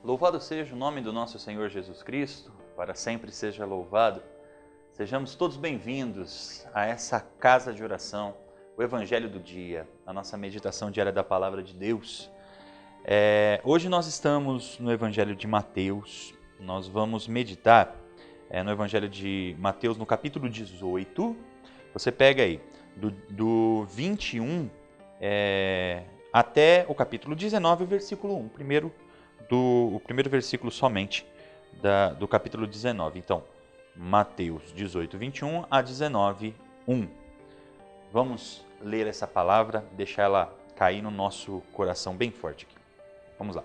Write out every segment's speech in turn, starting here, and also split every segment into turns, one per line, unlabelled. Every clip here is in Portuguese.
Louvado seja o nome do nosso Senhor Jesus Cristo, para sempre seja louvado. Sejamos todos bem-vindos a essa casa de oração, o Evangelho do Dia, a nossa meditação diária da Palavra de Deus. Hoje nós estamos no Evangelho de Mateus, nós vamos meditar no Evangelho de Mateus no capítulo 18. Você pega aí, do 21 até o capítulo 19, versículo 1, o primeiro versículo somente do capítulo 19. Então, Mateus 18, 21 a 19, 1. Vamos ler essa palavra, deixar ela cair no nosso coração bem forte aqui. Vamos lá.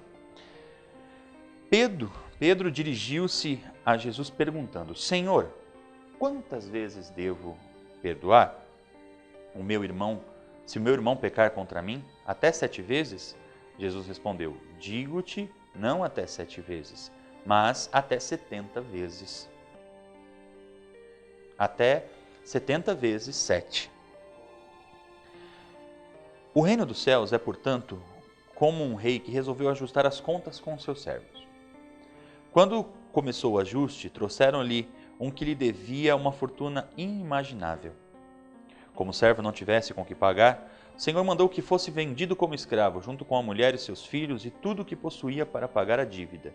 Pedro dirigiu-se a Jesus perguntando: Senhor, quantas vezes devo perdoar se o meu irmão pecar contra mim? Até 7 vezes? Jesus respondeu: digo-te, não até 7 vezes, mas até 70 vezes. Até 70 vezes 7. O reino dos céus é, portanto, como um rei que resolveu ajustar as contas com seus servos. Quando começou o ajuste, trouxeram-lhe um que lhe devia uma fortuna inimaginável. Como o servo não tivesse com que pagar, o Senhor mandou que fosse vendido como escravo, junto com a mulher e seus filhos e tudo o que possuía para pagar a dívida.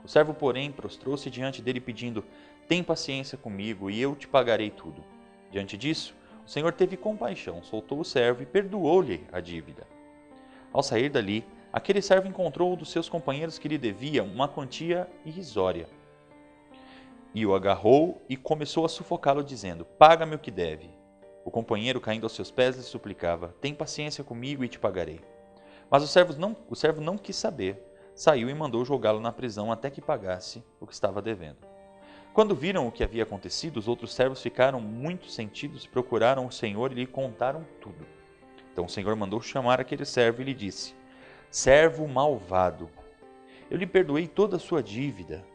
O servo, porém, prostrou-se diante dele pedindo: tem paciência comigo e eu te pagarei tudo. Diante disso, o Senhor teve compaixão, soltou o servo e perdoou-lhe a dívida. Ao sair dali, aquele servo encontrou um dos seus companheiros que lhe devia uma quantia irrisória. E o agarrou e começou a sufocá-lo, dizendo: paga-me o que deve. O companheiro, caindo aos seus pés, lhe suplicava: tem paciência comigo e te pagarei. Mas o servo não quis saber, saiu e mandou jogá-lo na prisão até que pagasse o que estava devendo. Quando viram o que havia acontecido, os outros servos ficaram muito sentidos, procuraram o Senhor e lhe contaram tudo. Então o Senhor mandou chamar aquele servo e lhe disse: servo malvado, eu lhe perdoei toda a sua dívida,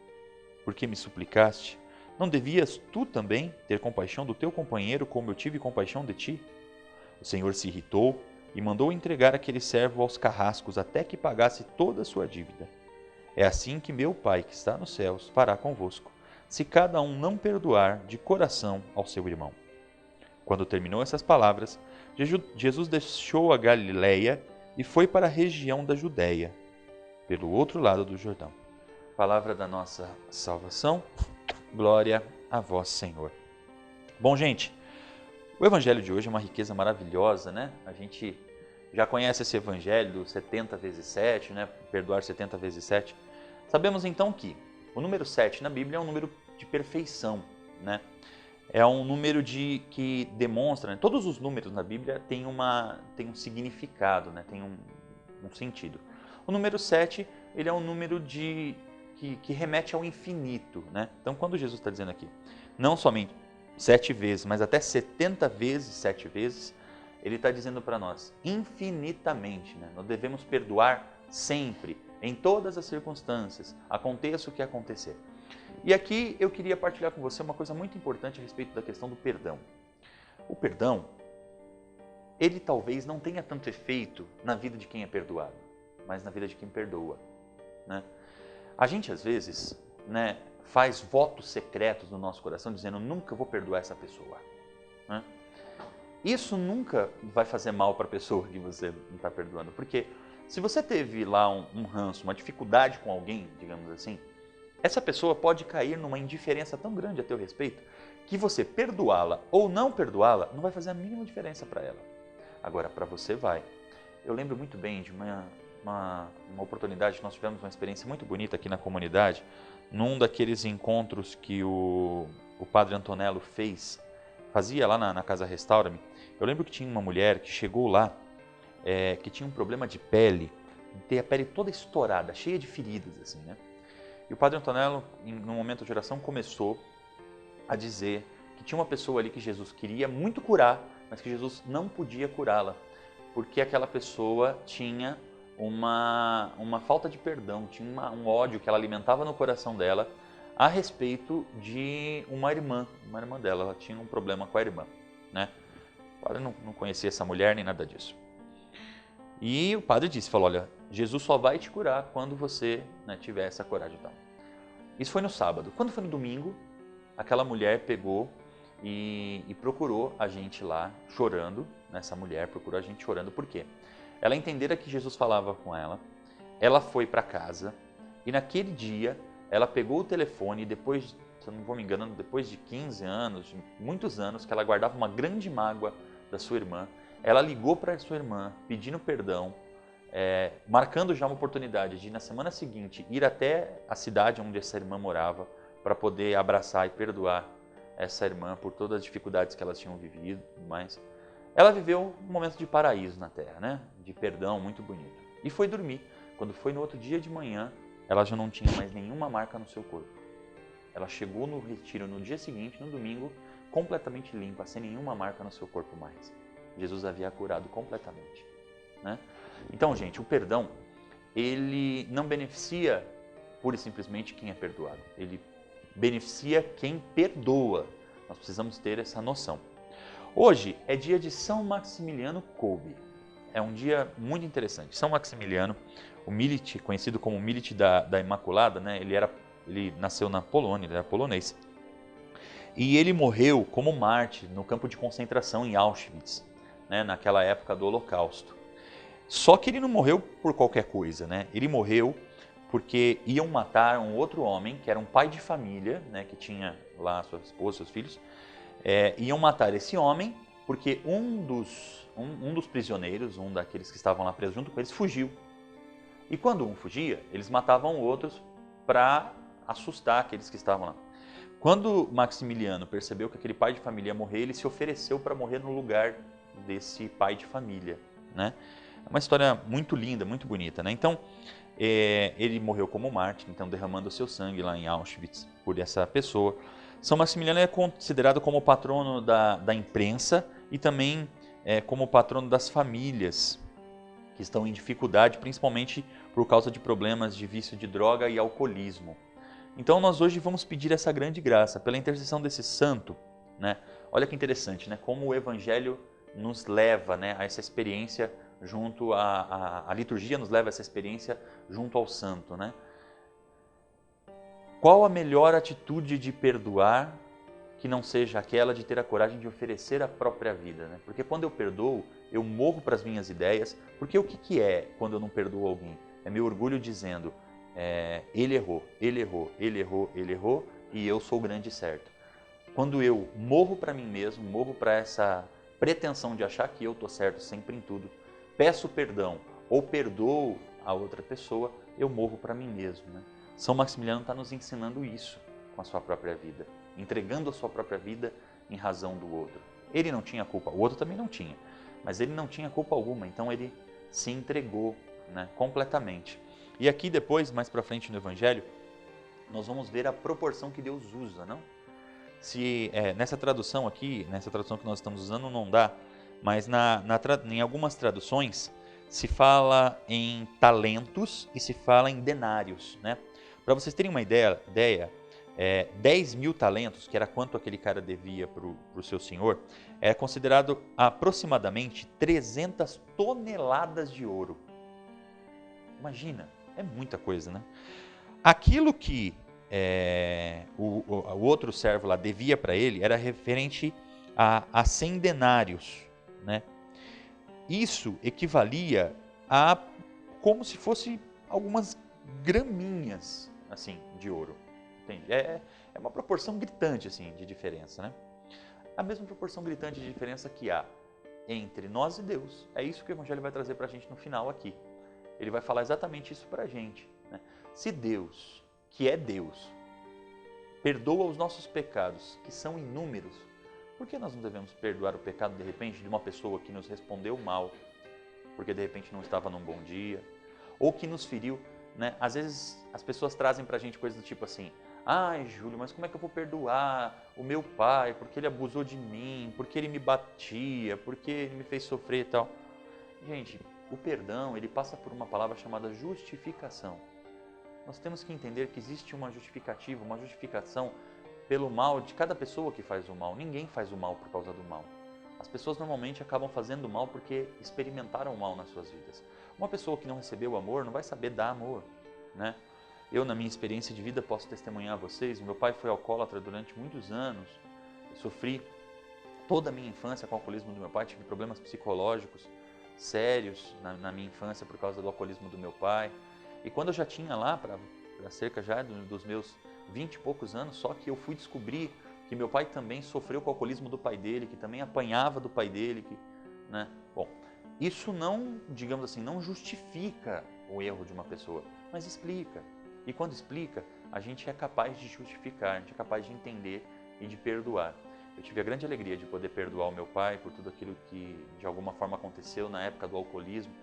porque me suplicaste. Não devias tu também ter compaixão do teu companheiro, como eu tive compaixão de ti? O Senhor se irritou e mandou entregar aquele servo aos carrascos até que pagasse toda a sua dívida. É assim que meu Pai, que está nos céus, fará convosco, se cada um não perdoar de coração ao seu irmão. Quando terminou essas palavras, Jesus deixou a Galileia e foi para a região da Judéia, pelo outro lado do Jordão. Palavra da nossa salvação. Glória a vós, Senhor. Bom, gente, o evangelho de hoje é uma riqueza maravilhosa, né? A gente já conhece esse evangelho do 70 vezes 7, né? Perdoar 70 vezes 7. Sabemos então que o número 7 na Bíblia é um número de perfeição, né? É um número que demonstra, né? Todos os números na Bíblia têm um significado, né? Tem um sentido. O número 7, ele é um número que remete ao infinito, né? Então, quando Jesus está dizendo aqui, não somente 7 vezes, mas até 70 vezes 7 vezes, ele está dizendo para nós, infinitamente, né? Nós devemos perdoar sempre, em todas as circunstâncias, aconteça o que acontecer. E aqui eu queria partilhar com você uma coisa muito importante a respeito da questão do perdão. O perdão, ele talvez não tenha tanto efeito na vida de quem é perdoado, mas na vida de quem perdoa, né? A gente, às vezes, né, faz votos secretos no nosso coração, dizendo: nunca vou perdoar essa pessoa, né? Isso nunca vai fazer mal para a pessoa que você não está perdoando, porque se você teve lá um ranço, uma dificuldade com alguém, digamos assim, essa pessoa pode cair numa indiferença tão grande a teu respeito, que você perdoá-la ou não perdoá-la não vai fazer a mínima diferença para ela. Agora, para você vai. Eu lembro muito bem de uma oportunidade que nós tivemos, uma experiência muito bonita aqui na comunidade, num daqueles encontros que o padre Antonello fazia lá na Casa Restaura-me. Eu lembro que tinha uma mulher que chegou lá, que tinha um problema de pele, ter a pele toda estourada, cheia de feridas, assim, né? E o padre Antonello, no momento de oração, começou a dizer que tinha uma pessoa ali que Jesus queria muito curar, mas que Jesus não podia curá-la, porque aquela pessoa tinha uma falta de perdão, tinha um ódio que ela alimentava no coração dela a respeito de uma irmã dela. Ela tinha um problema com a irmã, né? O padre não conhecia essa mulher nem nada disso. E o padre falou: olha, Jesus só vai te curar quando você, né, tiver essa coragem e tal. Isso foi no sábado. Quando foi no domingo, aquela mulher pegou e procurou a gente lá chorando. Essa mulher procurou a gente chorando. Por quê? Ela entendera que Jesus falava com ela, ela foi para casa e naquele dia ela pegou o telefone e depois, se eu não vou me enganando, depois de 15 anos, de muitos anos, que ela guardava uma grande mágoa da sua irmã, ela ligou para a sua irmã pedindo perdão, marcando já uma oportunidade de, na semana seguinte, ir até a cidade onde essa irmã morava para poder abraçar e perdoar essa irmã por todas as dificuldades que elas tinham vivido. Mas ela viveu um momento de paraíso na Terra, né? De perdão muito bonito. E foi dormir. Quando foi no outro dia de manhã, ela já não tinha mais nenhuma marca no seu corpo. Ela chegou no retiro no dia seguinte, no domingo, completamente limpa, sem nenhuma marca no seu corpo mais. Jesus havia a curado completamente, né? Então, gente, o perdão, ele não beneficia pura e simplesmente quem é perdoado. Ele beneficia quem perdoa. Nós precisamos ter essa noção. Hoje é dia de São Maximiliano Kolbe. É um dia muito interessante. São Maximiliano, o Milite, conhecido como Milite da Imaculada, né? Ele nasceu na Polônia, ele era polonês. E ele morreu como mártir no campo de concentração em Auschwitz, né? Naquela época do Holocausto. Só que ele não morreu por qualquer coisa, né? Ele morreu porque iam matar um outro homem, que era um pai de família, né? Que tinha lá sua esposa, seus filhos. Iam matar esse homem porque um dos prisioneiros, um daqueles que estavam lá presos junto com eles, fugiu. E quando um fugia, eles matavam outros para assustar aqueles que estavam lá. Quando Maximiliano percebeu que aquele pai de família ia morrer, ele se ofereceu para morrer no lugar desse pai de família, né? É uma história muito linda, muito bonita, né? Então, ele morreu como mártir, então derramando o seu sangue lá em Auschwitz por essa pessoa. São Maximiliano é considerado como patrono da imprensa e também como patrono das famílias que estão em dificuldade, principalmente por causa de problemas de vício de droga e alcoolismo. Então nós hoje vamos pedir essa grande graça, pela intercessão desse santo, né? Olha que interessante, né? Como o Evangelho nos leva, né, a essa experiência junto a liturgia nos leva a essa experiência junto ao santo, né? Qual a melhor atitude de perdoar que não seja aquela de ter a coragem de oferecer a própria vida, né? Porque quando eu perdoo, eu morro para as minhas ideias, porque o que é quando eu não perdoo alguém? É meu orgulho dizendo, ele errou, ele errou, ele errou, ele errou e eu sou o grande certo. Quando eu morro para mim mesmo, morro para essa pretensão de achar que eu estou certo sempre em tudo, peço perdão ou perdoo a outra pessoa, eu morro para mim mesmo, né? São Maximiliano está nos ensinando isso com a sua própria vida, entregando a sua própria vida em razão do outro. Ele não tinha culpa, o outro também não tinha, mas ele não tinha culpa alguma, então ele se entregou, né, completamente. E aqui depois, mais para frente no Evangelho, nós vamos ver a proporção que Deus usa, não? Nessa tradução aqui, nessa tradução que nós estamos usando não dá, mas em algumas traduções se fala em talentos e se fala em denários, né? Para vocês terem uma ideia 10 mil talentos, que era quanto aquele cara devia para o seu senhor, é considerado aproximadamente 300 toneladas de ouro. Imagina, é muita coisa, né? Aquilo que o outro servo lá devia para ele era referente a 100 denários, né? Isso equivalia a como se fosse algumas graminhas assim de ouro. Entende? É uma proporção gritante assim de diferença, né? A mesma proporção gritante de diferença que há entre nós e Deus. É isso que o Evangelho vai trazer para a gente no final aqui. Ele vai falar exatamente isso para a gente, né? Se Deus, que é Deus, perdoa os nossos pecados, que são inúmeros, por que nós não devemos perdoar o pecado, de repente, de uma pessoa que nos respondeu mal, porque de repente não estava num bom dia, ou que nos feriu, né? Às vezes as pessoas trazem para a gente coisas do tipo assim, ai, Júlio, mas como é que eu vou perdoar o meu pai, porque ele abusou de mim, porque ele me batia, porque ele me fez sofrer e tal. Gente, o perdão, ele passa por uma palavra chamada justificação. Nós temos que entender que existe uma justificativa, uma justificação pelo mal de cada pessoa que faz o mal. Ninguém faz o mal por causa do mal. As pessoas normalmente acabam fazendo o mal porque experimentaram o mal nas suas vidas. Uma pessoa que não recebeu amor não vai saber dar amor, né? Eu, na minha experiência de vida, posso testemunhar a vocês, meu pai foi alcoólatra durante muitos anos, eu sofri toda a minha infância com o alcoolismo do meu pai, tive problemas psicológicos sérios na minha infância por causa do alcoolismo do meu pai. E quando eu já tinha lá, para cerca já dos meus 20 e poucos anos, só que eu fui descobrir que meu pai também sofreu com o alcoolismo do pai dele, que também apanhava do pai dele, né? Bom, isso não, digamos assim, não justifica o erro de uma pessoa, mas explica. E quando explica, a gente é capaz de justificar, a gente é capaz de entender e de perdoar. Eu tive a grande alegria de poder perdoar o meu pai por tudo aquilo que de alguma forma aconteceu na época do alcoolismo,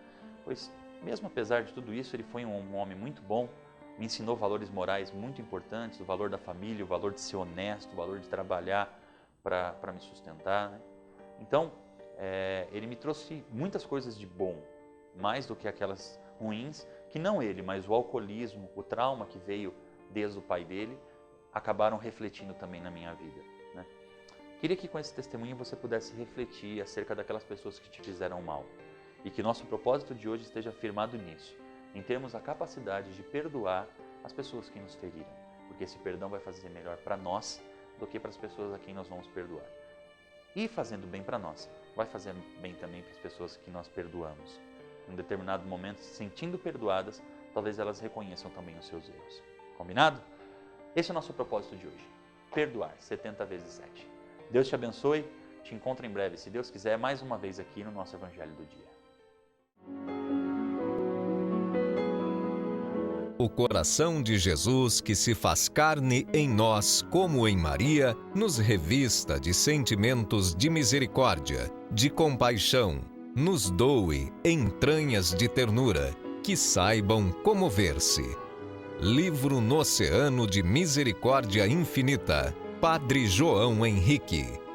pois mesmo apesar de tudo isso, ele foi um homem muito bom, me ensinou valores morais muito importantes, o valor da família, o valor de ser honesto, o valor de trabalhar para me sustentar, né? Então, ele me trouxe muitas coisas de bom, mais do que aquelas ruins, que não ele, mas o alcoolismo, o trauma que veio desde o pai dele, acabaram refletindo também na minha vida, né? Queria que com esse testemunho você pudesse refletir acerca daquelas pessoas que te fizeram mal e que nosso propósito de hoje esteja firmado nisso, em termos a capacidade de perdoar as pessoas que nos feriram, porque esse perdão vai fazer melhor para nós do que para as pessoas a quem nós vamos perdoar. E fazendo bem para nós, vai fazer bem também para as pessoas que nós perdoamos. Em um determinado momento, se sentindo perdoadas, talvez elas reconheçam também os seus erros. Combinado? Esse é o nosso propósito de hoje. Perdoar 70 vezes 7. Deus te abençoe. Te encontro em breve, se Deus quiser, mais uma vez aqui no nosso Evangelho do Dia.
O coração de Jesus, que se faz carne em nós, como em Maria, nos revista de sentimentos de misericórdia, de compaixão, nos doe entranhas de ternura, que saibam comover-se. Livro no Oceano de Misericórdia Infinita, Padre João Henrique.